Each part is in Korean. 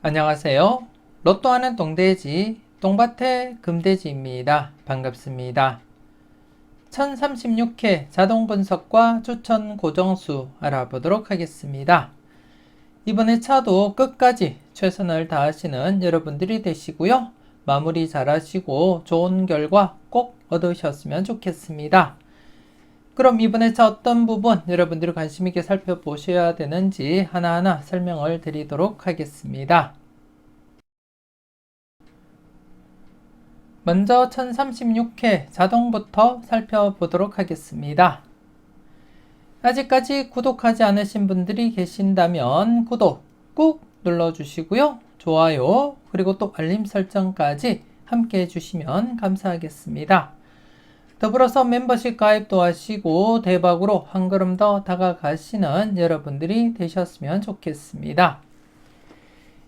안녕하세요. 로또하는 똥돼지, 똥밭의 금돼지입니다. 반갑습니다. 1036회 자동 분석과 추천 고정수 알아보도록 하겠습니다. 이번에 차도 끝까지 최선을 다하시는 여러분들이 되시고요. 마무리 잘 하시고 좋은 결과 꼭 얻으셨으면 좋겠습니다. 그럼 이번에 차 어떤 부분 여러분들이 관심 있게 살펴보셔야 되는지 하나하나 설명을 드리도록 하겠습니다. 먼저 1036회 자동부터 살펴보도록 하겠습니다. 아직까지 구독하지 않으신 분들이 계신다면 구독 꾹 눌러주시고요. 좋아요 그리고 또 알림 설정까지 함께 해주시면 감사하겠습니다. 더불어서 멤버십 가입도 하시고 대박으로 한 걸음 더 다가가시는 여러분들이 되셨으면 좋겠습니다.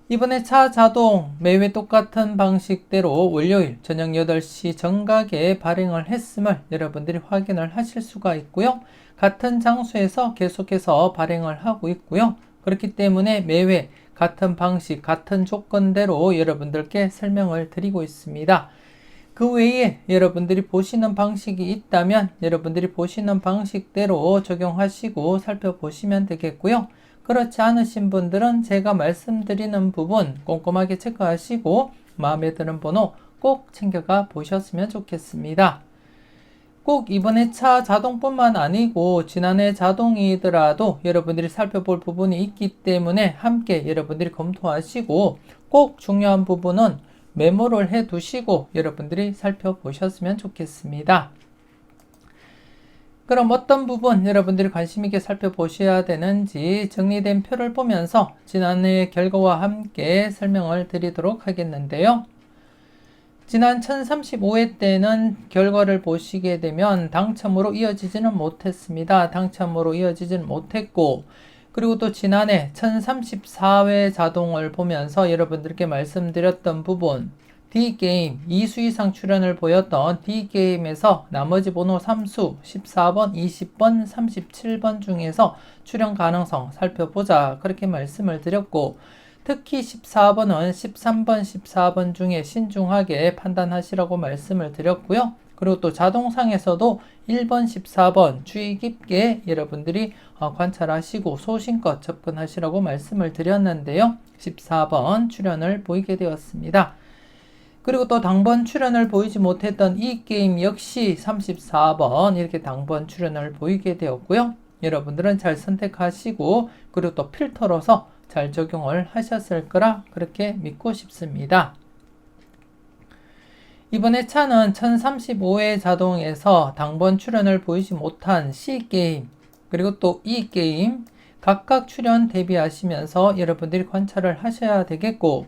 이번에 차 자동 매회 똑같은 방식대로 월요일 저녁 8시 정각에 발행을 했음을 여러분들이 확인을 하실 수가 있고요. 같은 장소에서 계속해서 발행을 하고 있고요. 그렇기 때문에 매회 같은 방식, 같은 조건대로 여러분들께 설명을 드리고 있습니다. 그 외에 여러분들이 보시는 방식이 있다면 여러분들이 보시는 방식대로 적용하시고 살펴보시면 되겠고요. 그렇지 않으신 분들은 제가 말씀드리는 부분 꼼꼼하게 체크하시고 마음에 드는 번호 꼭 챙겨가 보셨으면 좋겠습니다. 꼭 이번에 차 자동뿐만 아니고 지난해 자동이더라도 여러분들이 살펴볼 부분이 있기 때문에 함께 여러분들이 검토하시고 꼭 중요한 부분은 메모를 해 두시고 여러분들이 살펴보셨으면 좋겠습니다. 그럼 어떤 부분 여러분들이 관심 있게 살펴보셔야 되는지 정리된 표를 보면서 지난해 결과와 함께 설명을 드리도록 하겠는데요. 지난 1035회 때는 결과를 보시게 되면 당첨으로 이어지지는 못했습니다. 당첨으로 이어지지는 못했고, 그리고 또 지난해 1034회 자동을 보면서 여러분들께 말씀드렸던 부분, D게임 2수 이상 출연을 보였던 D게임에서 나머지 번호 3수 14번, 20번, 37번 중에서 출연 가능성 살펴보자 그렇게 말씀을 드렸고, 특히 14번은 13번, 14번 중에 신중하게 판단하시라고 말씀을 드렸고요. 그리고 또 자동상에서도 1번, 14번 주의 깊게 여러분들이 관찰하시고 소신껏 접근하시라고 말씀을 드렸는데요. 14번 출연을 보이게 되었습니다. 그리고 또 당번 출연을 보이지 못했던 이 게임 역시 34번 이렇게 당번 출연을 보이게 되었고요. 여러분들은 잘 선택하시고 그리고 또 필터로서 잘 적용을 하셨을 거라 그렇게 믿고 싶습니다. 이번에 차는 1035회 자동에서 당번 출연을 보이지 못한 C게임 그리고 또 E게임 각각 출연 대비하시면서 여러분들이 관찰을 하셔야 되겠고,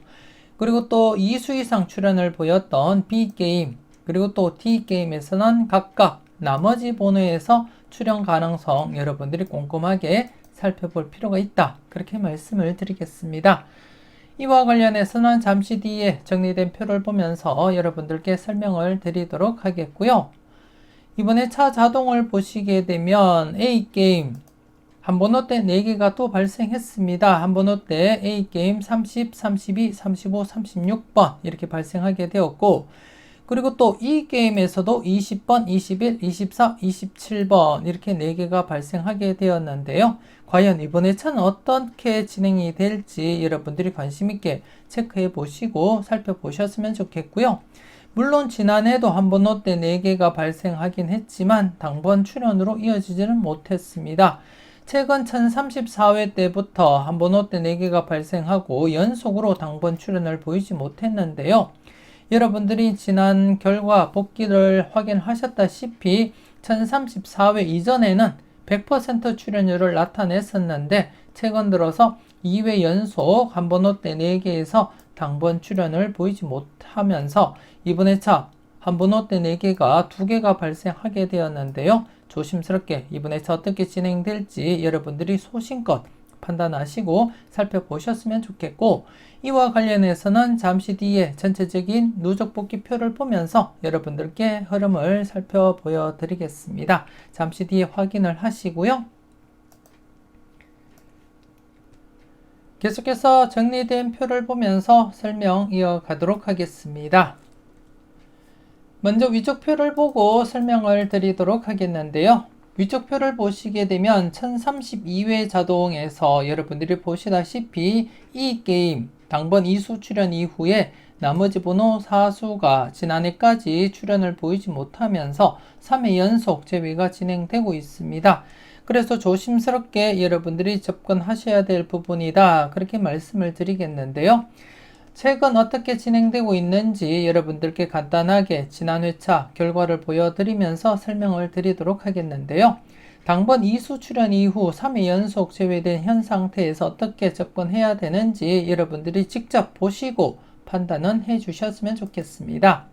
그리고 또 2수 이상 출연을 보였던 B게임 그리고 또 D게임에서는 각각 나머지 번호에서 출연 가능성 여러분들이 꼼꼼하게 살펴볼 필요가 있다 그렇게 말씀을 드리겠습니다. 이와 관련해서는 잠시 뒤에 정리된 표를 보면서 여러분들께 설명을 드리도록 하겠고요. 이번에 차 자동을 보시게 되면 A게임 한 번호 때 4개가 또 발생했습니다. 한 번호 때 A게임 30, 32, 35, 36번 이렇게 발생하게 되었고, 그리고 또 이 게임에서도 20번, 21, 24, 27번 이렇게 4개가 발생하게 되었는데요. 과연 이번에 차는 어떻게 진행이 될지 여러분들이 관심 있게 체크해 보시고 살펴보셨으면 좋겠고요. 물론 지난해도 한 번호 때 4개가 발생하긴 했지만 당번 출연으로 이어지지는 못했습니다. 최근 1034회 때부터 한 번호 때 4개가 발생하고 연속으로 당번 출연을 보이지 못했는데요. 여러분들이 지난 결과 복귀를 확인하셨다시피 1034회 이전에는 100% 출연율을 나타냈었는데 최근 들어서 2회 연속 한 번호 때 4개에서 당번 출연을 보이지 못하면서 이번에 차 한 번호 때 4개가 2개가 발생하게 되었는데요. 조심스럽게 이번에 차 어떻게 진행될지 여러분들이 소신껏 판단하시고 살펴보셨으면 좋겠고, 이와 관련해서는 잠시 뒤에 전체적인 누적 복귀표를 보면서 여러분들께 흐름을 살펴보여 드리겠습니다. 잠시 뒤에 확인을 하시고요. 계속해서 정리된 표를 보면서 설명 이어가도록 하겠습니다. 먼저 위쪽 표를 보고 설명을 드리도록 하겠는데요. 위쪽 표를 보시게 되면 1032회 자동에서 여러분들이 보시다시피 이 게임 당번 2수 출연 이후에 나머지 번호 4수가 지난해까지 출연을 보이지 못하면서 3회 연속 재회가 진행되고 있습니다. 그래서 조심스럽게 여러분들이 접근하셔야 될 부분이다, 그렇게 말씀을 드리겠는데요. 최근 어떻게 진행되고 있는지 여러분들께 간단하게 지난 회차 결과를 보여드리면서 설명을 드리도록 하겠는데요. 당번 2수 출연 이후 3회 연속 제외된 현 상태에서 어떻게 접근해야 되는지 여러분들이 직접 보시고 판단은 해주셨으면 좋겠습니다.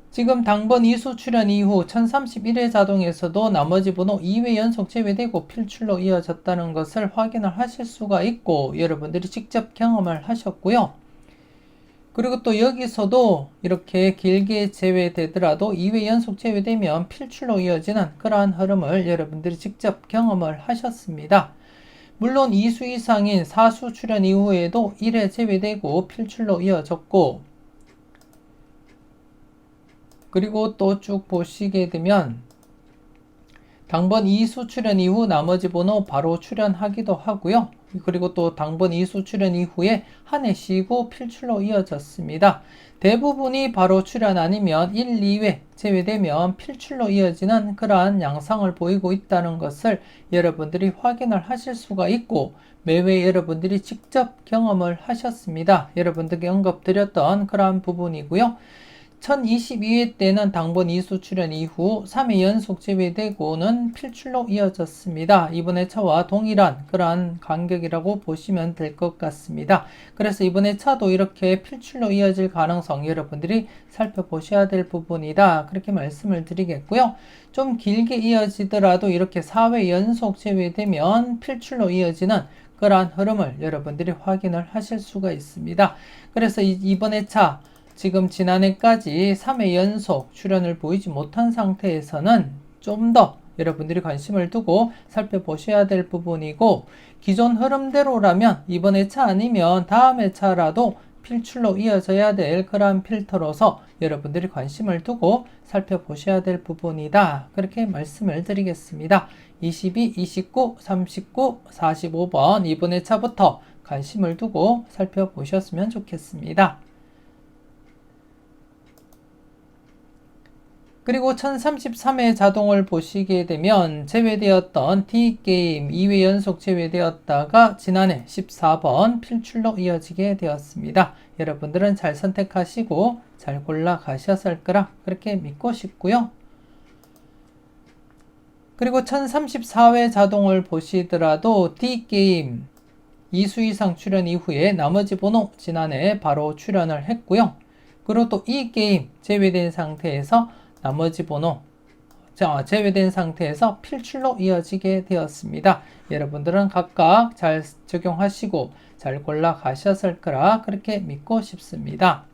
지금 당번 2수 출연 이후 1031회 자동에서도 나머지 번호 2회 연속 제외되고 필출로 이어졌다는 것을 확인을 하실 수가 있고 여러분들이 직접 경험을 하셨고요. 그리고 또 여기서도 이렇게 길게 제외되더라도 2회 연속 제외되면 필출로 이어지는 그러한 흐름을 여러분들이 직접 경험을 하셨습니다. 물론 2수 이상인 4수 출연 이후에도 1회 제외되고 필출로 이어졌고, 그리고 또 쭉 보시게 되면 당번 2수 출연 이후 나머지 번호 바로 출연하기도 하고요. 그리고 또 당번 2수 출연 이후에 한 해 쉬고 필출로 이어졌습니다. 대부분이 바로 출연 아니면 1, 2회 제외되면 필출로 이어지는 그러한 양상을 보이고 있다는 것을 여러분들이 확인을 하실 수가 있고 매회 여러분들이 직접 경험을 하셨습니다. 여러분들께 언급드렸던 그러한 부분이고요. 1022회 때는 당번 2수 출연 이후 3회 연속 제외되고는 필출로 이어졌습니다. 이번 회차와 동일한 그러한 간격이라고 보시면 될 것 같습니다. 그래서 이번 회차도 이렇게 필출로 이어질 가능성 여러분들이 살펴보셔야 될 부분이다, 그렇게 말씀을 드리겠고요. 좀 길게 이어지더라도 이렇게 4회 연속 제외되면 필출로 이어지는 그러한 흐름을 여러분들이 확인을 하실 수가 있습니다. 그래서 이번 회차 지금 지난해까지 3회 연속 출연을 보이지 못한 상태에서는 좀 더 여러분들이 관심을 두고 살펴보셔야 될 부분이고, 기존 흐름대로라면 이번 회차 아니면 다음 회차라도 필출로 이어져야 될 그러한 필터로서 여러분들이 관심을 두고 살펴보셔야 될 부분이다, 그렇게 말씀을 드리겠습니다. 22, 29, 39, 45번 이번 회차부터 관심을 두고 살펴보셨으면 좋겠습니다. 그리고 1033회 자동을 보시게 되면 제외되었던 D게임 2회 연속 제외되었다가 지난해 14번 필출로 이어지게 되었습니다. 여러분들은 잘 선택하시고 잘 골라 가셨을 거라 그렇게 믿고 싶고요. 그리고 1034회 자동을 보시더라도 D게임 2수 이상 출연 이후에 나머지 번호 지난해 바로 출연을 했고요. 그리고 또 이 게임 제외된 상태에서 나머지 번호 제외된 상태에서 필출로 이어지게 되었습니다. 여러분들은 각각 잘 적용하시고 잘 골라 가셨을 거라 그렇게 믿고 싶습니다.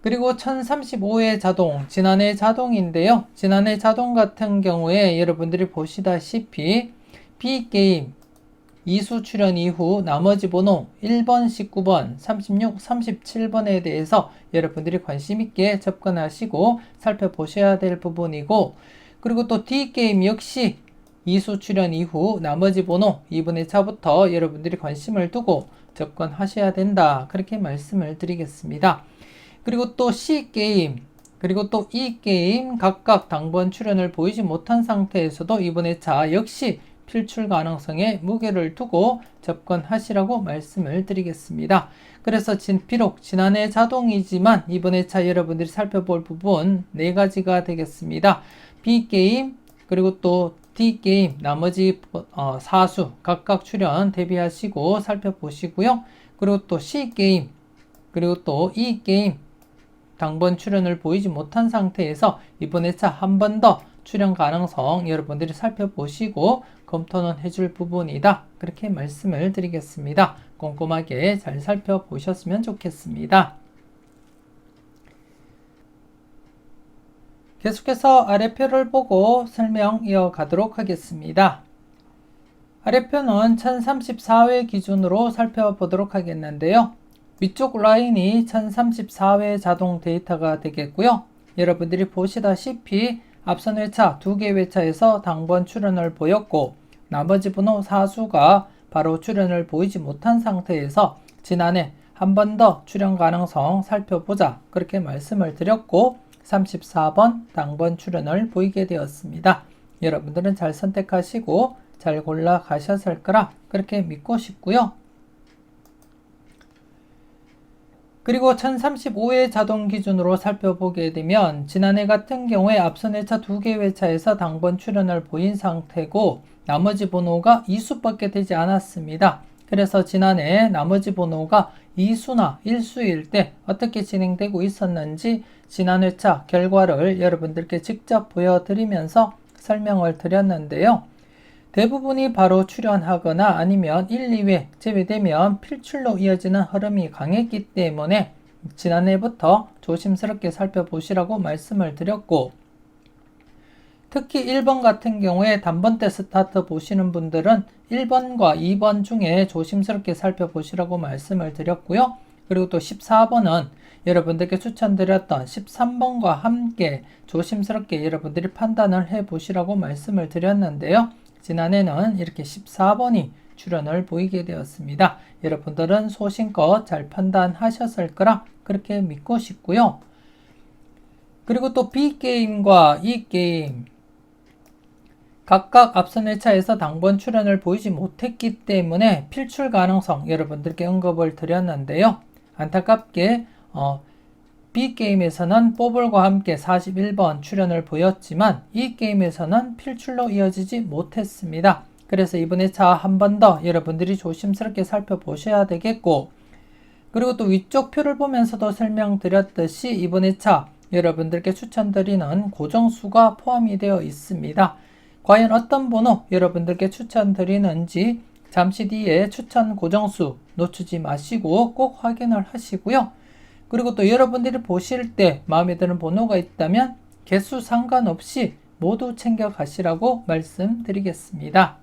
그리고 1035회 자동, 지난해 자동인데요. 지난해 자동 같은 경우에 여러분들이 보시다시피 B게임 2수 출연 이후 나머지 번호 1번, 19번, 36, 37번에 대해서 여러분들이 관심 있게 접근하시고 살펴보셔야 될 부분이고, 그리고 또 D게임 역시 2수 출연 이후 나머지 번호 2번 회차부터 여러분들이 관심을 두고 접근하셔야 된다, 그렇게 말씀을 드리겠습니다. 그리고 또 C게임, 그리고 또 E게임 각각 당번 출연을 보이지 못한 상태에서도 이번 회차 역시 필출 가능성에 무게를 두고 접근하시라고 말씀을 드리겠습니다. 그래서 비록 지난해 자동이지만 이번 회차 여러분들이 살펴볼 부분 4가지가 되겠습니다. B게임, 그리고 또 D게임 나머지 4수 각각 출연 대비하시고 살펴보시고요. 그리고 또 C게임, 그리고 또 E게임 당번 출연을 보이지 못한 상태에서 이번 회차 한 번 더 출연 가능성 여러분들이 살펴보시고 검토는 해줄 부분이다, 그렇게 말씀을 드리겠습니다. 꼼꼼하게 잘 살펴보셨으면 좋겠습니다. 계속해서 아래표를 보고 설명 이어가도록 하겠습니다. 아래편은 1034회 기준으로 살펴보도록 하겠는데요. 위쪽 라인이 1034회 자동 데이터가 되겠고요. 여러분들이 보시다시피 앞선 회차 2개 회차에서 당번 출현을 보였고 나머지 번호 사수가 바로 출현을 보이지 못한 상태에서 지난해 한 번 더 출현 가능성 살펴보자 그렇게 말씀을 드렸고 34번 당번 출현을 보이게 되었습니다. 여러분들은 잘 선택하시고 잘 골라 가셨을 거라 그렇게 믿고 싶고요. 그리고 1035회 자동 기준으로 살펴보게 되면 지난해 같은 경우에 앞선 회차 2개 회차에서 당번 출현을 보인 상태고 나머지 번호가 2수밖에 되지 않았습니다. 그래서 지난해 나머지 번호가 2수나 1수일 때 어떻게 진행되고 있었는지 지난 회차 결과를 여러분들께 직접 보여드리면서 설명을 드렸는데요. 대부분이 바로 출현하거나 아니면 1, 2회 제외되면 필출로 이어지는 흐름이 강했기 때문에 지난해부터 조심스럽게 살펴보시라고 말씀을 드렸고 특히 1번 같은 경우에 단번대 스타트 보시는 분들은 1번과 2번 중에 조심스럽게 살펴보시라고 말씀을 드렸고요. 그리고 또 14번은 여러분들께 추천드렸던 13번과 함께 조심스럽게 여러분들이 판단을 해 보시라고 말씀을 드렸는데요. 지난해는 이렇게 14번이 출현을 보이게 되었습니다. 여러분들은 소신껏 잘 판단하셨을 거라 그렇게 믿고 싶고요. 그리고 또 B게임과 E게임 각각 앞선 회차에서 당번 출현을 보이지 못했기 때문에 필출 가능성 여러분들께 언급을 드렸는데요. 안타깝게 B게임에서는 뽀볼과 함께 41번 출현을 보였지만 이 게임에서는 필출로 이어지지 못했습니다. 그래서 이번 회차 한 번 더 여러분들이 조심스럽게 살펴보셔야 되겠고 그리고 또 위쪽 표를 보면서도 설명드렸듯이 이번 회차 여러분들께 추천드리는 고정수가 포함이 되어 있습니다. 과연 어떤 번호 여러분들께 추천드리는지 잠시 뒤에 추천 고정수 놓치지 마시고 꼭 확인을 하시고요. 그리고 또 여러분들이 보실 때 마음에 드는 번호가 있다면 개수 상관없이 모두 챙겨 가시라고 말씀드리겠습니다.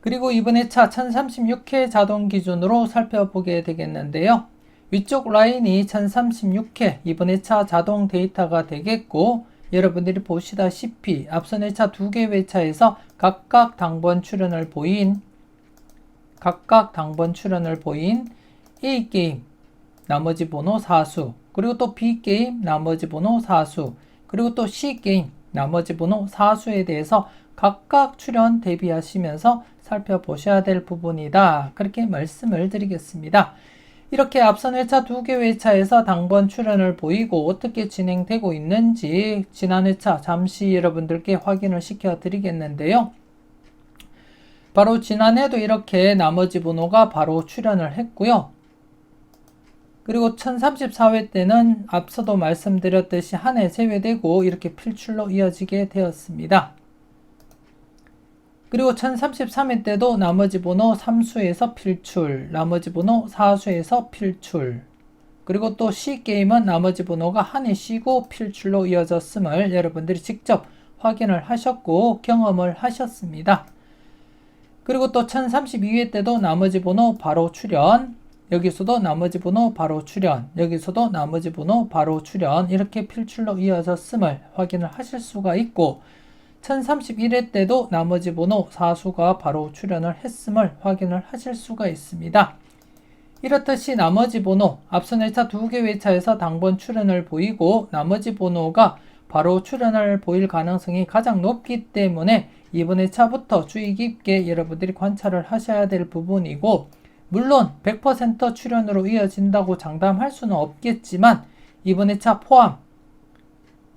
그리고 이번 회차 1036회 자동 기준으로 살펴보게 되겠는데요. 위쪽 라인이 1036회 이번 회차 자동 데이터가 되겠고 여러분들이 보시다시피 앞선 회차 2개 회차에서 각각 당번 출현을 보인 A게임 나머지 번호 사수 그리고 또 B게임 나머지 번호 사수 그리고 또 C게임 나머지 번호 사수에 대해서 각각 출현 대비하시면서 살펴보셔야 될 부분이다. 그렇게 말씀을 드리겠습니다. 이렇게 앞선 회차 2개 회차에서 당번 출현을 보이고 어떻게 진행되고 있는지 지난 회차 잠시 여러분들께 확인을 시켜 드리겠는데요. 바로 지난해도 이렇게 나머지 번호가 바로 출현을 했고요. 그리고 1034회 때는 앞서도 말씀드렸듯이 한 해 제외되고 이렇게 필출로 이어지게 되었습니다. 그리고 1033회 때도 나머지 번호 3수에서 필출, 나머지 번호 4수에서 필출, 그리고 또 C게임은 나머지 번호가 한 해 쉬고 필출로 이어졌음을 여러분들이 직접 확인을 하셨고 경험을 하셨습니다. 그리고 또 1032회 때도 나머지 번호 바로 출현, 여기서도 나머지 번호 바로 출현, 여기서도 나머지 번호 바로 출현 이렇게 필출로 이어졌음을 확인을 하실 수가 있고 1031회 때도 나머지 번호 사수가 바로 출현을 했음을 확인을 하실 수가 있습니다. 이렇듯이 나머지 번호 앞선 회차 2개 회차에서 당번 출현을 보이고 나머지 번호가 바로 출현을 보일 가능성이 가장 높기 때문에 이번 회차부터 주의 깊게 여러분들이 관찰을 하셔야 될 부분이고 물론 100% 출현으로 이어진다고 장담할 수는 없겠지만 이번 회차 포함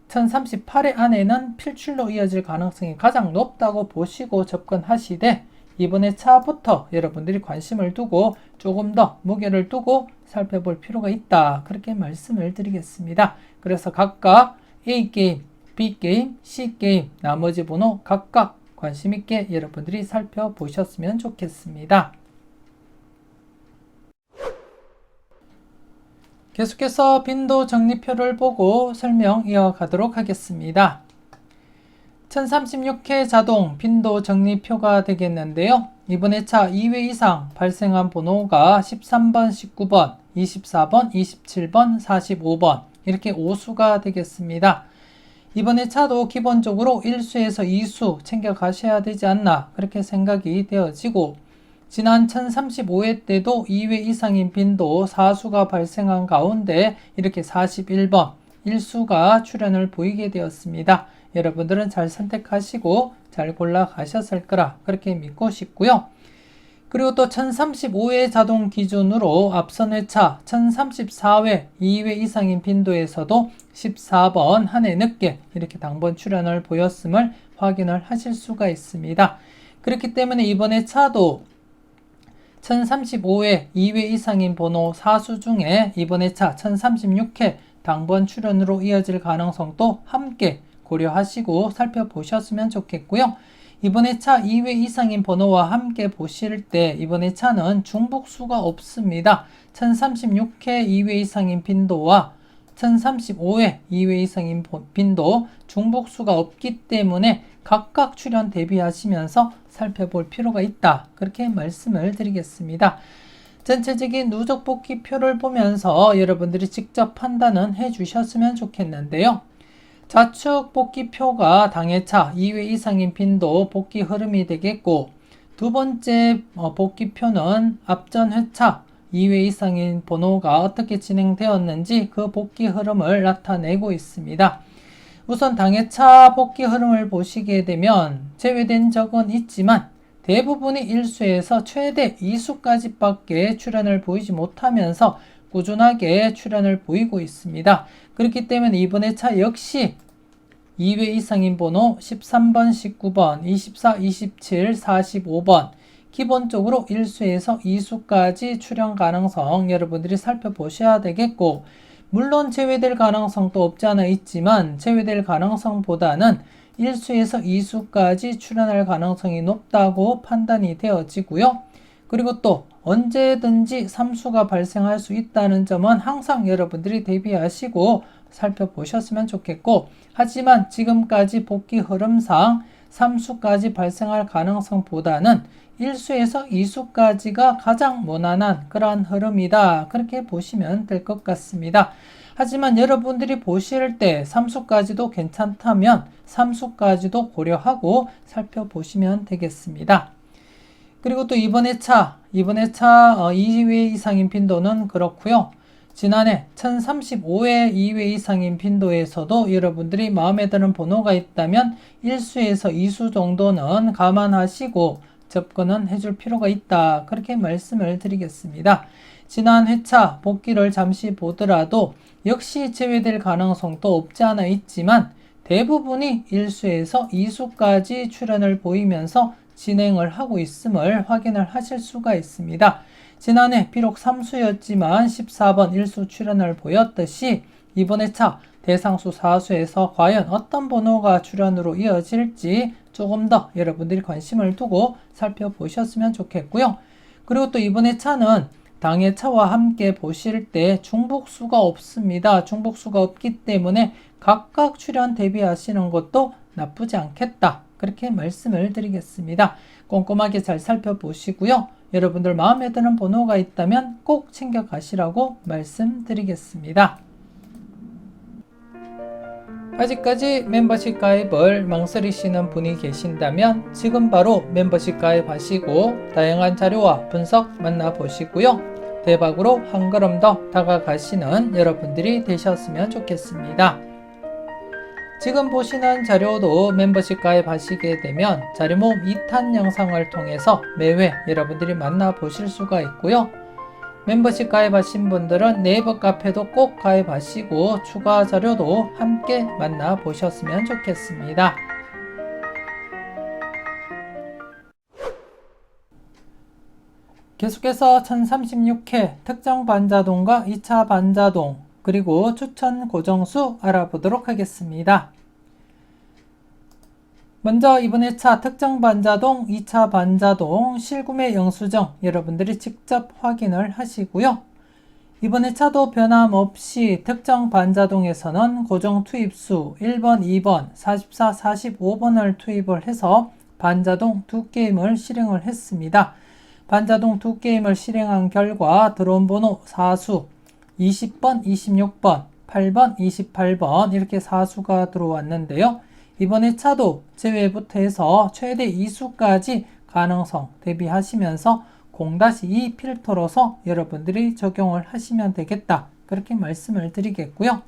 1038회 안에는 필출로 이어질 가능성이 가장 높다고 보시고 접근하시되 이번 회차부터 여러분들이 관심을 두고 조금 더 무게를 두고 살펴볼 필요가 있다. 그렇게 말씀을 드리겠습니다. 그래서 각각 A게임, B게임, C게임 나머지 번호 각각 관심 있게 여러분들이 살펴보셨으면 좋겠습니다. 계속해서 빈도 정리표를 보고 설명 이어가도록 하겠습니다. 1036회 자동 빈도 정리표가 되겠는데요. 이번에 차 2회 이상 발생한 번호가 13번, 19번, 24번, 27번, 45번 이렇게 5수가 되겠습니다. 이번에 차도 기본적으로 1수에서 2수 챙겨가셔야 되지 않나 그렇게 생각이 되어지고, 지난 1035회 때도 2회 이상인 빈도 4수가 발생한 가운데 이렇게 41번 1수가 출현을 보이게 되었습니다. 여러분들은 잘 선택하시고 잘 골라 가셨을 거라 그렇게 믿고 싶고요. 그리고 또 1035회 자동 기준으로 앞선 회차 1034회 2회 이상인 빈도에서도 14번 한 해 늦게 이렇게 당번 출현을 보였음을 확인을 하실 수가 있습니다. 그렇기 때문에 이번 회차도 1035회 2회 이상인 번호 4수 중에 이번 회차 1036회 당번 출현으로 이어질 가능성도 함께 고려하시고 살펴보셨으면 좋겠고요. 이번 회차 2회 이상인 번호와 함께 보실 때 이번 회차는 중복수가 없습니다. 1036회 2회 이상인 빈도와 1035회 2회 이상인 빈도 중복수가 없기 때문에 각각 출현 대비하시면서 살펴볼 필요가 있다. 그렇게 말씀을 드리겠습니다. 전체적인 누적 복귀표를 보면서 여러분들이 직접 판단은 해주셨으면 좋겠는데요. 좌측 복귀표가 당해차 2회 이상인 빈도 복귀 흐름이 되겠고, 두 번째 복귀표는 앞전 회차 2회 이상인 번호가 어떻게 진행되었는지 그 복귀 흐름을 나타내고 있습니다. 우선 당해차 복귀 흐름을 보시게 되면 제외된 적은 있지만 대부분이 1수에서 최대 2수까지 밖에 출현을 보이지 못하면서 꾸준하게 출현을 보이고 있습니다. 그렇기 때문에 이번 회차 역시 2회 이상인 번호 13번, 19번, 24, 27, 45번 기본적으로 1수에서 2수까지 출현 가능성 여러분들이 살펴보셔야 되겠고, 물론 제외될 가능성도 없지 않아 있지만 제외될 가능성보다는 1수에서 2수까지 출현할 가능성이 높다고 판단이 되어지고요. 그리고 또 언제든지 3수가 발생할 수 있다는 점은 항상 여러분들이 대비하시고 살펴보셨으면 좋겠고, 하지만 지금까지 복귀 흐름상 3수까지 발생할 가능성보다는 1수에서 2수까지가 가장 무난한 그러한 흐름이다. 그렇게 보시면 될 것 같습니다. 하지만 여러분들이 보실 때 3수까지도 괜찮다면 3수까지도 고려하고 살펴보시면 되겠습니다. 그리고 또 이번 회차 2회 이상인 빈도는 그렇고요. 지난해 1035회 2회 이상인 빈도에서도 여러분들이 마음에 드는 번호가 있다면 1수에서 2수 정도는 감안하시고 접근은 해줄 필요가 있다. 그렇게 말씀을 드리겠습니다. 지난 회차 복귀를 잠시 보더라도 역시 제외될 가능성도 없지 않아 있지만 대부분이 1수에서 2수까지 출현을 보이면서 진행을 하고 있음을 확인을 하실 수가 있습니다. 지난해 비록 3수였지만 14번 1수 출현을 보였듯이 이번 회차 대상수 4수에서 과연 어떤 번호가 출현으로 이어질지 조금 더 여러분들이 관심을 두고 살펴보셨으면 좋겠고요. 그리고 또 이번 회차는 당회차와 함께 보실 때 중복수가 없습니다. 중복수가 없기 때문에 각각 출현 대비하시는 것도 나쁘지 않겠다. 그렇게 말씀을 드리겠습니다. 꼼꼼하게 잘 살펴보시고요. 여러분들 마음에 드는 번호가 있다면 꼭 챙겨가시라고 말씀드리겠습니다. 아직까지 멤버십 가입을 망설이시는 분이 계신다면 지금 바로 멤버십 가입하시고 다양한 자료와 분석 만나보시고요. 대박으로 한 걸음 더 다가가시는 여러분들이 되셨으면 좋겠습니다. 지금 보시는 자료도 멤버십 가입하시게 되면 자료 모음 2탄 영상을 통해서 매회 여러분들이 만나보실 수가 있고요. 멤버십 가입하신 분들은 네이버 카페도 꼭 가입하시고 추가 자료도 함께 만나보셨으면 좋겠습니다. 계속해서 1036회 특정 반자동과 2차 반자동 그리고 추천 고정수 알아보도록 하겠습니다. 먼저 이번 회차 특정 반자동, 2차 반자동, 실구매 영수증 여러분들이 직접 확인을 하시고요. 이번 회차도 변함없이 특정 반자동에서는 고정 투입수 1번, 2번, 44, 45번을 투입을 해서 반자동 2게임을 실행을 했습니다. 반자동 2게임을 실행한 결과 들어온 번호 4수 20번, 26번, 8번, 28번 이렇게 4수가 들어왔는데요. 이번 회차도 제외부터 해서 최대 2수까지 가능성 대비하시면서 0-2 필터로서 여러분들이 적용을 하시면 되겠다. 그렇게 말씀을 드리겠고요.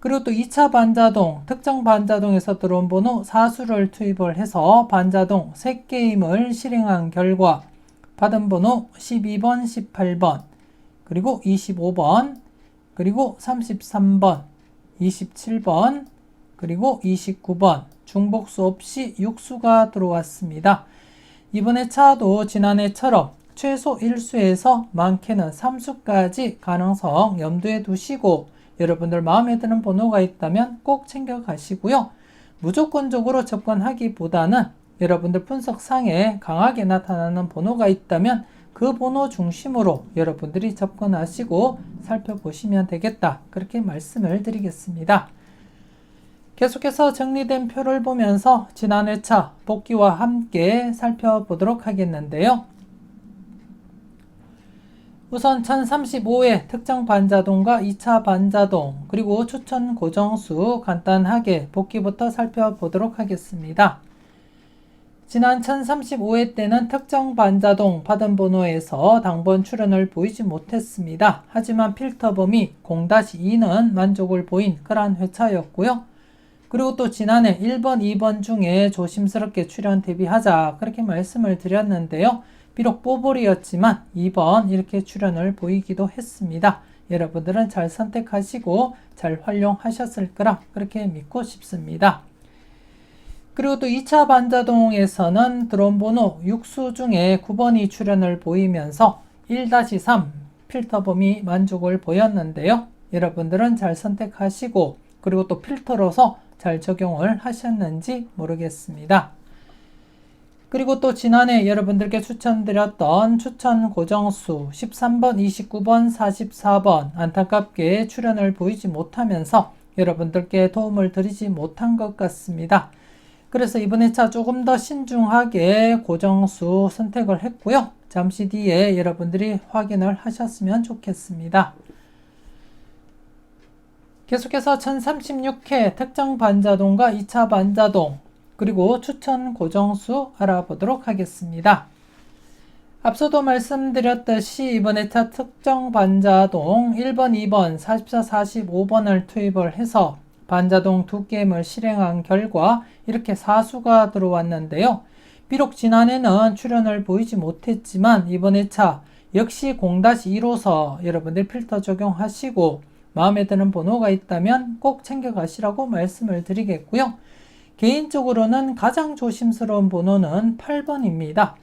그리고 또 2차 반자동, 특정 반자동에서 들어온 번호 4수를 투입을 해서 반자동 3게임을 실행한 결과 받은 번호 12번, 18번, 그리고 25번, 그리고 33번, 27번, 그리고 29번 중복수 없이 6수가 들어왔습니다. 이번 회차도 지난해처럼 최소 1수에서 많게는 3수까지 가능성 염두에 두시고 여러분들 마음에 드는 번호가 있다면 꼭 챙겨 가시고요. 무조건적으로 접근하기보다는 여러분들 분석상에 강하게 나타나는 번호가 있다면 그 번호 중심으로 여러분들이 접근하시고 살펴보시면 되겠다. 그렇게 말씀을 드리겠습니다. 계속해서 정리된 표를 보면서 지난 회차 복귀와 함께 살펴보도록 하겠는데요. 우선 1035회 특정 반자동과 2차 반자동 그리고 추천 고정수 간단하게 복귀부터 살펴보도록 하겠습니다. 지난 1035회 때는 특정 반자동 받은 번호에서 당번 출현을 보이지 못했습니다. 하지만 필터 범위 0-2는 만족을 보인 그러한 회차였고요. 그리고 또 지난해 1번, 2번 중에 조심스럽게 출현 대비하자 그렇게 말씀을 드렸는데요. 비록 뽀볼이었지만 2번 이렇게 출현을 보이기도 했습니다. 여러분들은 잘 선택하시고 잘 활용하셨을 거라 그렇게 믿고 싶습니다. 그리고 또 2차 반자동에서는 들어온 번호 6수 중에 9번이 출현을 보이면서 1-3 필터 범위 만족을 보였는데요. 여러분들은 잘 선택하시고 그리고 또 필터로서 잘 적용을 하셨는지 모르겠습니다. 그리고 또 지난해 여러분들께 추천드렸던 추천 고정수 13번, 29번, 44번 안타깝게 출현을 보이지 못하면서 여러분들께 도움을 드리지 못한 것 같습니다. 그래서 이번 회차 조금 더 신중하게 고정수 선택을 했고요. 잠시 뒤에 여러분들이 확인을 하셨으면 좋겠습니다. 계속해서 1036회 특정 반자동과 2차 반자동 그리고 추천 고정수 알아보도록 하겠습니다. 앞서도 말씀드렸듯이 이번 회차 특정 반자동 1번, 2번, 44, 45번을 투입을 해서 반자동 2게임을 실행한 결과 이렇게 4수가 들어왔는데요. 비록 지난해는 출현을 보이지 못했지만 이번 회차 역시 0-2로서 여러분들 필터 적용하시고 마음에 드는 번호가 있다면 꼭 챙겨가시라고 말씀을 드리겠고요. 개인적으로는 가장 조심스러운 번호는 8번입니다.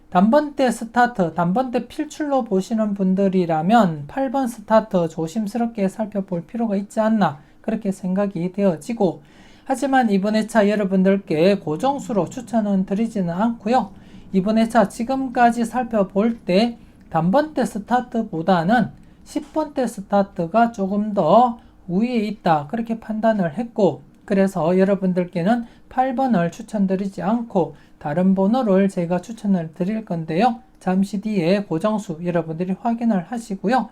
단번대 스타트, 단번대 필출로 보시는 분들이라면 8번 스타트 조심스럽게 살펴볼 필요가 있지 않나 그렇게 생각이 되어지고 하지만 이번 회차 여러분들께 고정수로 추천은 드리지는 않고요. 이번 회차 지금까지 살펴볼 때 단번대 스타트보다는 10번대 스타트가 조금 더 우위에 있다 그렇게 판단을 했고 그래서 여러분들께는 8번을 추천드리지 않고 다른 번호를 제가 추천을 드릴 건데요. 잠시 뒤에 고정수 여러분들이 확인을 하시고요.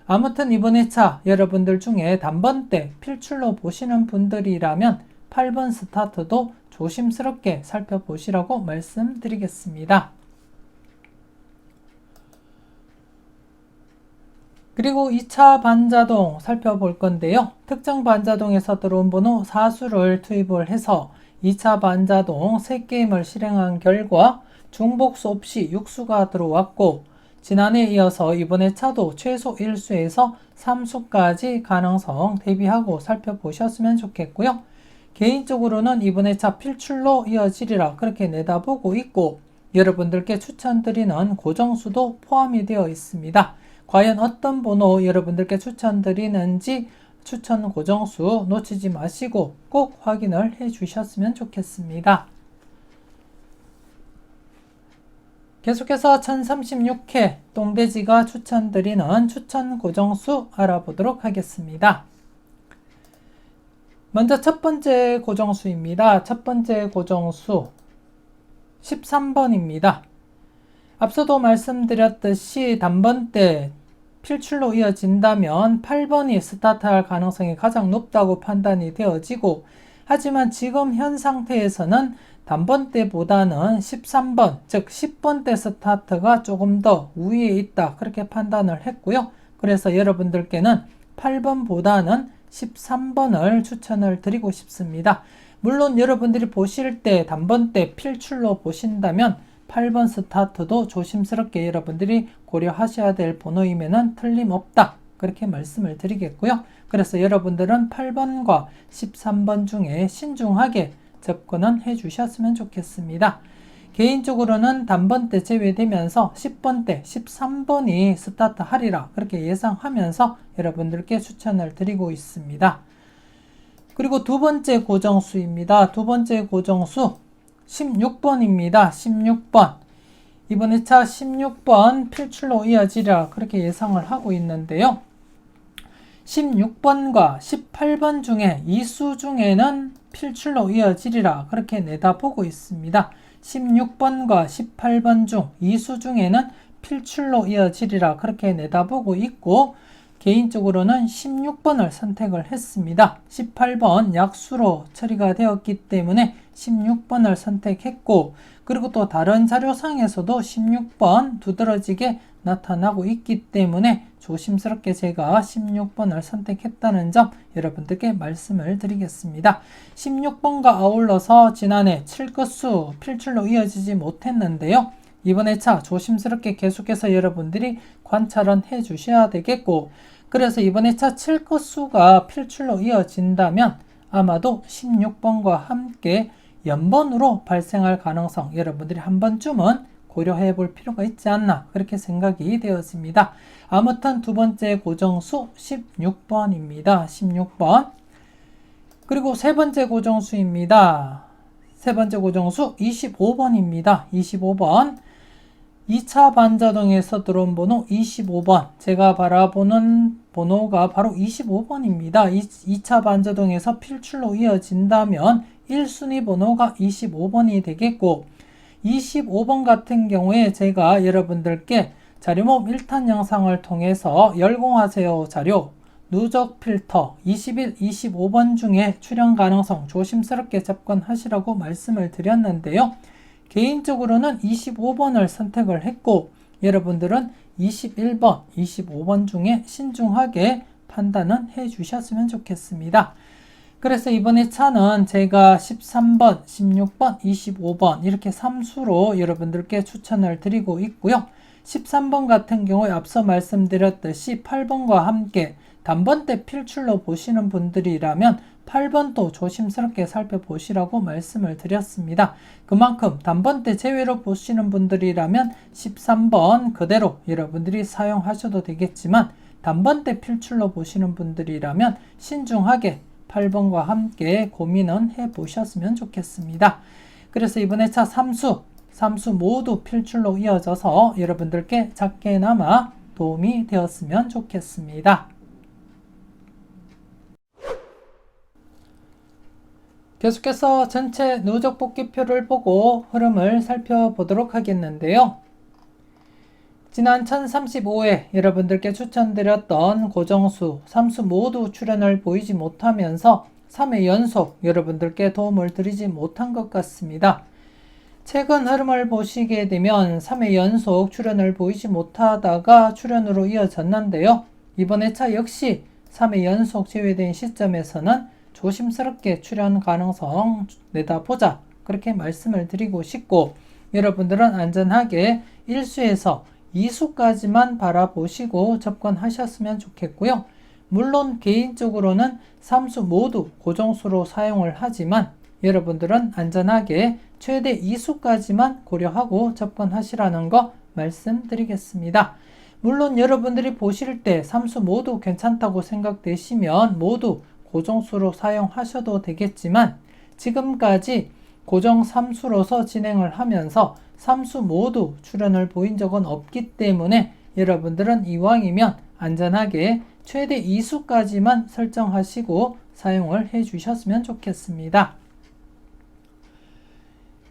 아무튼 이번 회차 여러분들 중에 단번대 필출로 보시는 분들이라면 8번 스타트도 조심스럽게 살펴보시라고 말씀드리겠습니다. 그리고 2차 반자동 살펴볼 건데요. 특정 반자동에서 들어온 번호 4수를 투입을 해서 2차 반자동 3게임을 실행한 결과 중복수 없이 6수가 들어왔고 지난해에 이어서 이번 회차도 최소 1수에서 3수까지 가능성 대비하고 살펴보셨으면 좋겠고요. 개인적으로는 이번 회차 필출로 이어지리라 그렇게 내다보고 있고 여러분들께 추천드리는 고정수도 포함이 되어 있습니다. 과연 어떤 번호 여러분들께 추천드리는지 추천 고정수 놓치지 마시고 꼭 확인을 해 주셨으면 좋겠습니다. 계속해서 1036회 똥돼지가 추천드리는 추천 고정수 알아보도록 하겠습니다. 먼저 첫 번째 고정수입니다. 첫 번째 고정수 13번입니다. 앞서도 말씀드렸듯이 단번대 필출로 이어진다면 8번이 스타트할 가능성이 가장 높다고 판단이 되어지고, 하지만 지금 현 상태에서는 단번대보다는 13번, 즉 10번대 스타트가 조금 더 우위에 있다, 그렇게 판단을 했고요. 그래서 여러분들께는 8번보다는 13번을 추천을 드리고 싶습니다. 물론 여러분들이 보실 때 단번대 필출로 보신다면 8번 스타트도 조심스럽게 여러분들이 고려하셔야 될 번호임에는 틀림없다, 그렇게 말씀을 드리겠고요. 그래서 여러분들은 8번과 13번 중에 신중하게 접근은 해 주셨으면 좋겠습니다. 개인적으로는 단번대 제외되면서 10번대, 13번이 스타트 하리라, 그렇게 예상하면서 여러분들께 추천을 드리고 있습니다. 그리고 두 번째 고정수입니다. 두 번째 고정수 16번입니다. 16번. 이번 회차 16번 필출로 이어지리라, 그렇게 예상을 하고 있는데요. 16번과 18번 중에 2수 중에는 필출로 이어지리라, 그렇게 내다보고 있습니다. 16번과 18번 중 2수 중에는 필출로 이어지리라, 그렇게 내다보고 있고, 개인적으로는 16번을 선택을 했습니다. 18번 약수로 처리가 되었기 때문에 16번을 선택했고, 그리고 또 다른 자료상에서도 16번 두드러지게 나타나고 있기 때문에 조심스럽게 제가 16번을 선택했다는 점 여러분들께 말씀을 드리겠습니다. 16번과 아울러서 지난해 7끝수 필출로 이어지지 못했는데요. 이번 회차 조심스럽게 계속해서 여러분들이 관찰은 해 주셔야 되겠고, 그래서 이번 회차 7끝수가 필출로 이어진다면 아마도 16번과 함께 연번으로 발생할 가능성 여러분들이 한 번쯤은 고려해 볼 필요가 있지 않나, 그렇게 생각이 되었습니다. 아무튼 두 번째 고정수 16번입니다. 16번. 그리고 세 번째 고정수입니다. 세 번째 고정수 25번입니다. 25번. 2차 반자동에서 들어온 번호 25번. 제가 바라보는 번호가 바로 25번입니다. 2차 반자동에서 필출로 이어진다면 1순위 번호가 25번이 되겠고, 25번 같은 경우에 제가 여러분들께 자료모음 1탄 영상을 통해서 열공하세요 자료, 누적 필터 21, 25번 중에 출현 가능성 조심스럽게 접근하시라고 말씀을 드렸는데요. 개인적으로는 25번을 선택을 했고, 여러분들은 21번, 25번 중에 신중하게 판단은 해 주셨으면 좋겠습니다. 그래서 이번 회차는 제가 13번, 16번, 25번 이렇게 3수로 여러분들께 추천을 드리고 있고요. 13번 같은 경우에 앞서 말씀드렸듯이 8번과 함께 단번대 필출로 보시는 분들이라면 8번도 조심스럽게 살펴보시라고 말씀을 드렸습니다. 그만큼 단번대 제외로 보시는 분들이라면 13번 그대로 여러분들이 사용하셔도 되겠지만, 단번대 필출로 보시는 분들이라면 신중하게 8번과 함께 고민은 해보셨으면 좋겠습니다. 그래서 이번 회차 3수 모두 필출로 이어져서 여러분들께 작게나마 도움이 되었으면 좋겠습니다. 계속해서 전체 누적 복귀표를 보고 흐름을 살펴보도록 하겠는데요. 지난 1035회 여러분들께 추천드렸던 고정수 3수 모두 출현을 보이지 못하면서 3회 연속 여러분들께 도움을 드리지 못한 것 같습니다. 최근 흐름을 보시게 되면 3회 연속 출현을 보이지 못하다가 출현으로 이어졌는데요. 이번 회차 역시 3회 연속 제외된 시점에서는 조심스럽게 출현 가능성 내다보자, 그렇게 말씀을 드리고 싶고, 여러분들은 안전하게 1수에서 2수까지만 바라보시고 접근하셨으면 좋겠고요. 물론 개인적으로는 3수 모두 고정수로 사용을 하지만 여러분들은 안전하게 최대 2수까지만 고려하고 접근하시라는 거 말씀드리겠습니다. 물론 여러분들이 보실 때 3수 모두 괜찮다고 생각되시면 모두 고정수로 사용하셔도 되겠지만, 지금까지 고정 3수로서 진행을 하면서 3수 모두 출연을 보인 적은 없기 때문에 여러분들은 이왕이면 안전하게 최대 2수까지만 설정하시고 사용을 해 주셨으면 좋겠습니다.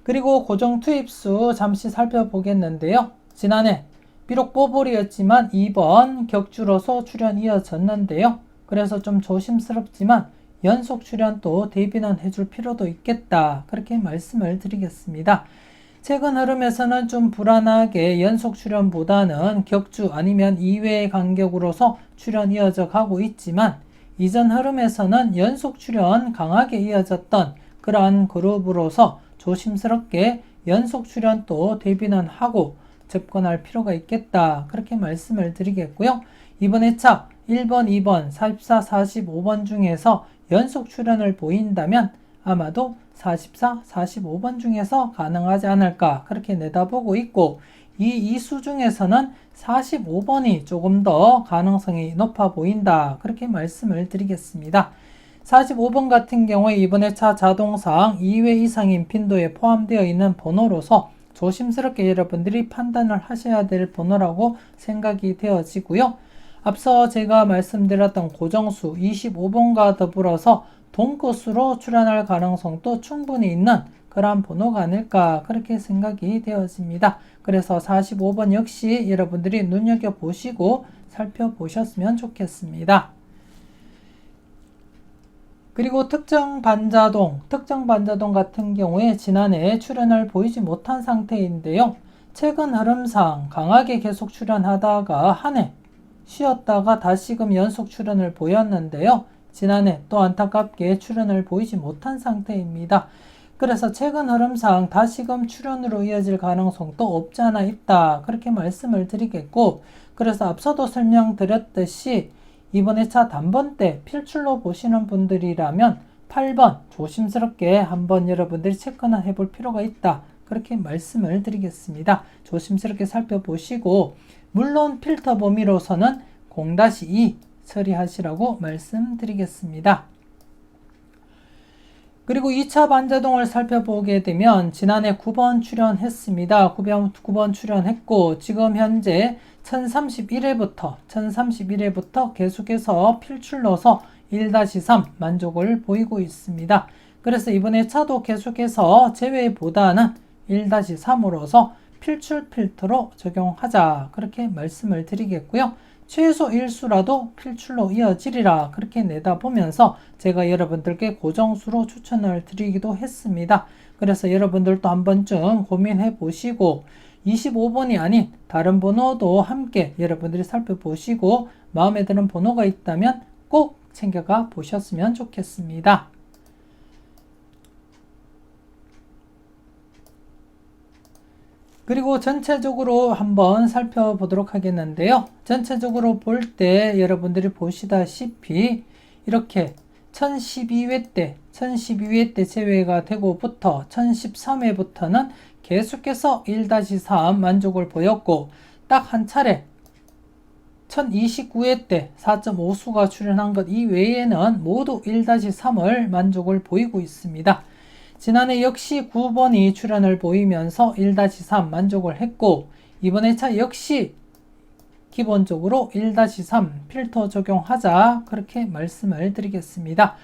그리고 고정 투입수 잠시 살펴보겠는데요. 지난해 비록 뽀볼이었지만 2번 격주로서 출연 이어졌는데요. 그래서 좀 조심스럽지만 연속 출연도 대비는 해줄 필요도 있겠다. 그렇게 말씀을 드리겠습니다. 최근 흐름에서는 좀 불안하게 연속 출연보다는 격주 아니면 2회 간격으로서 출연 이어져 가고 있지만 이전 흐름에서는 연속 출연 강하게 이어졌던 그러한 그룹으로서 조심스럽게 연속 출연도 대비는 하고 접근할 필요가 있겠다. 그렇게 말씀을 드리겠고요. 이번 회차 1번, 2번, 44, 45번 중에서 연속 출연을 보인다면 아마도 44, 45번 중에서 가능하지 않을까 그렇게 내다보고 있고 이 수 중에서는 45번이 조금 더 가능성이 높아 보인다 그렇게 말씀을 드리겠습니다. 45번 같은 경우에 이번 회차 자동상 2회 이상인 빈도에 포함되어 있는 번호로서 조심스럽게 여러분들이 판단을 하셔야 될 번호라고 생각이 되어지고요. 앞서 제가 말씀드렸던 고정수 25번과 더불어서 동끝수로 출연할 가능성도 충분히 있는 그러한 번호가 아닐까 그렇게 생각이 되어집니다. 그래서 45번 역시 여러분들이 눈여겨보시고 살펴보셨으면 좋겠습니다. 그리고 특정 반자동 같은 경우에 지난해 출연을 보이지 못한 상태인데요. 최근 흐름상 강하게 계속 출연하다가 한 해 쉬었다가 다시금 연속 출연을 보였는데요. 지난해 또 안타깝게 출연을 보이지 못한 상태입니다. 그래서 최근 흐름상 다시금 출연으로 이어질 가능성도 없지 않아 있다. 그렇게 말씀을 드리겠고 그래서 앞서도 설명드렸듯이 이번 회차 단번 때 필출로 보시는 분들이라면 8번 조심스럽게 한번 여러분들이 체크는 해볼 필요가 있다. 그렇게 말씀을 드리겠습니다. 조심스럽게 살펴보시고 물론 필터 범위로서는 0-2 처리하시라고 말씀드리겠습니다. 그리고 2차 반자동을 살펴보게 되면 지난해 9번 출연했습니다. 9번 출연했고 지금 현재 1031회부터 계속해서 필출로서 1-3 만족을 보이고 있습니다. 그래서 이번에 차도 계속해서 제외보다는 1-3으로서 필출 필터로 적용하자 그렇게 말씀을 드리겠고요. 최소 1수라도 필출로 이어지리라 그렇게 내다보면서 제가 여러분들께 고정수로 추천을 드리기도 했습니다. 그래서 여러분들도 한 번쯤 고민해 보시고 25번이 아닌 다른 번호도 함께 여러분들이 살펴보시고 마음에 드는 번호가 있다면 꼭 챙겨가 보셨으면 좋겠습니다. 그리고 전체적으로 한번 살펴보도록 하겠는데요. 전체적으로 볼 때 여러분들이 보시다시피 이렇게 1012회 때 제외가 되고부터 1013회부터는 계속해서 1-3 만족을 보였고 딱 한 차례 1029회 때 4.5수가 출연한 것 이외에는 모두 1-3을 만족을 보이고 있습니다. 지난해 역시 9번이 출연을 보이면서 1-3 만족을 했고 이번 회차 역시 기본적으로 1-3 필터 적용하자 그렇게 말씀을 드리겠습니다.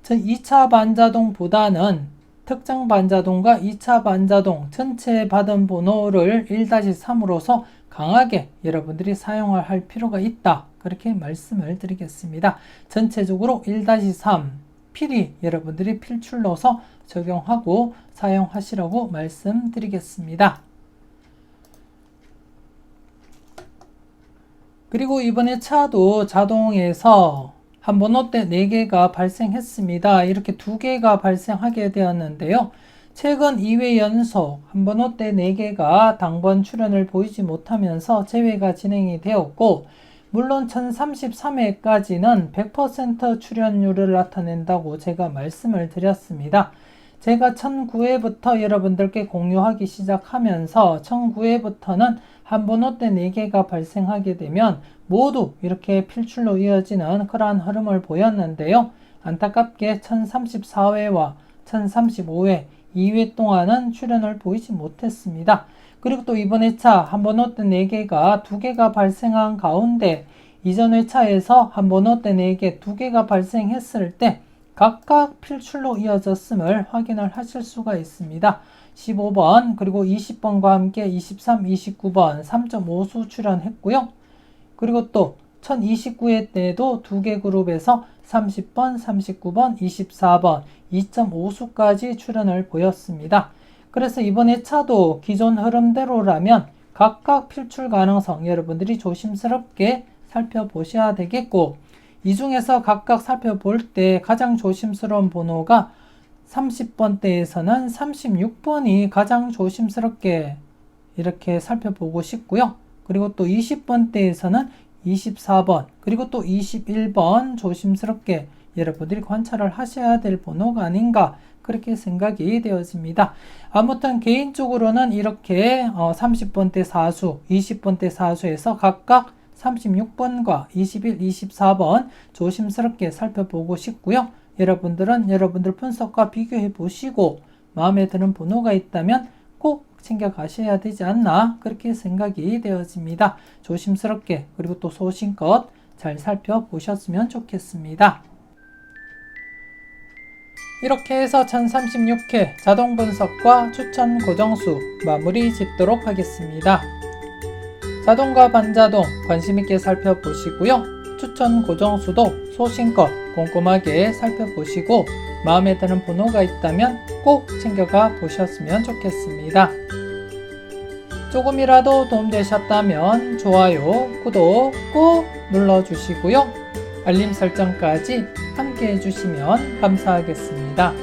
2차 반자동보다는 특정 반자동과 2차 반자동 전체 받은 번호를 1-3으로서 강하게 여러분들이 사용을 할 필요가 있다. 그렇게 말씀을 드리겠습니다. 전체적으로 1-3 필히 여러분들이 필출로서 적용하고 사용하시라고 말씀드리겠습니다. 그리고 이번에 차도 자동에서 한 번호 때 4개가 발생했습니다. 이렇게 2개가 발생하게 되었는데요. 최근 2회 연속 한 번호 때 4개가 당번 출연을 보이지 못하면서 제외가 진행이 되었고 물론 1033회까지는 100% 출연율을 나타낸다고 제가 말씀을 드렸습니다. 제가 1009회부터 여러분들께 공유하기 시작하면서 1009회부터는 한 번호 때 4개가 발생하게 되면 모두 이렇게 필출로 이어지는 그러한 흐름을 보였는데요. 안타깝게 1034회와 1035회 2회 동안은 출연을 보이지 못했습니다. 그리고 또 이번 회차 한 번 호 때 4개가 2개가 발생한 가운데 이전 회차에서 한 번 호 때 4개 2개가 발생했을 때 각각 필출로 이어졌음을 확인을 하실 수가 있습니다. 15번 그리고 20번과 함께 23, 29번 3.5수 출연했고요. 그리고 또 1029회 때도 2개 그룹에서 30번, 39번, 24번 2.5수까지 출연을 보였습니다. 그래서 이번 회차도 기존 흐름대로라면 각각 필출 가능성 여러분들이 조심스럽게 살펴보셔야 되겠고, 이 중에서 각각 살펴볼 때 가장 조심스러운 번호가 30번대에서는 36번이 가장 조심스럽게 이렇게 살펴보고 싶고요. 그리고 또 20번대에서는 24번 그리고 또 21번 조심스럽게 여러분들이 관찰을 하셔야 될 번호가 아닌가 그렇게 생각이 되어집니다. 아무튼 개인적으로는 이렇게 30번대 사수, 20번대 사수에서 각각 36번과 21, 24번 조심스럽게 살펴보고 싶고요. 여러분들은 여러분들 분석과 비교해 보시고 마음에 드는 번호가 있다면 꼭 챙겨 가셔야 되지 않나 그렇게 생각이 되어집니다. 조심스럽게 그리고 또 소신껏 잘 살펴보셨으면 좋겠습니다. 이렇게 해서 1036회 자동 분석과 추천 고정수 마무리 짓도록 하겠습니다. 자동과 반자동 관심있게 살펴보시고요. 추천 고정수도 소신껏 꼼꼼하게 살펴보시고 마음에 드는 번호가 있다면 꼭 챙겨가 보셨으면 좋겠습니다. 조금이라도 도움되셨다면 좋아요, 구독 꼭 눌러주시고요. 알림 설정까지 함께 해주시면 감사하겠습니다.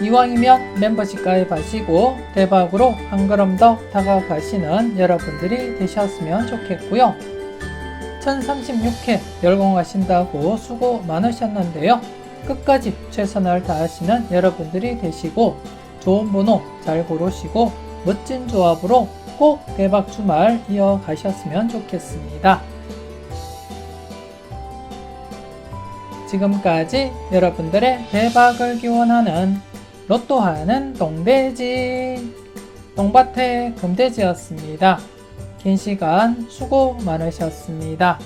이왕이면 멤버십 가입하시고 대박으로 한 걸음 더 다가가시는 여러분들이 되셨으면 좋겠고요. 1036회 열공하신다고 수고 많으셨는데요. 끝까지 최선을 다하시는 여러분들이 되시고 좋은 번호 잘 고르시고 멋진 조합으로 꼭 대박 주말 이어가셨으면 좋겠습니다. 지금까지 여러분들의 대박을 기원하는 로또하는 동돼지 똥밭의 금돼지였습니다. 긴 시간 수고 많으셨습니다.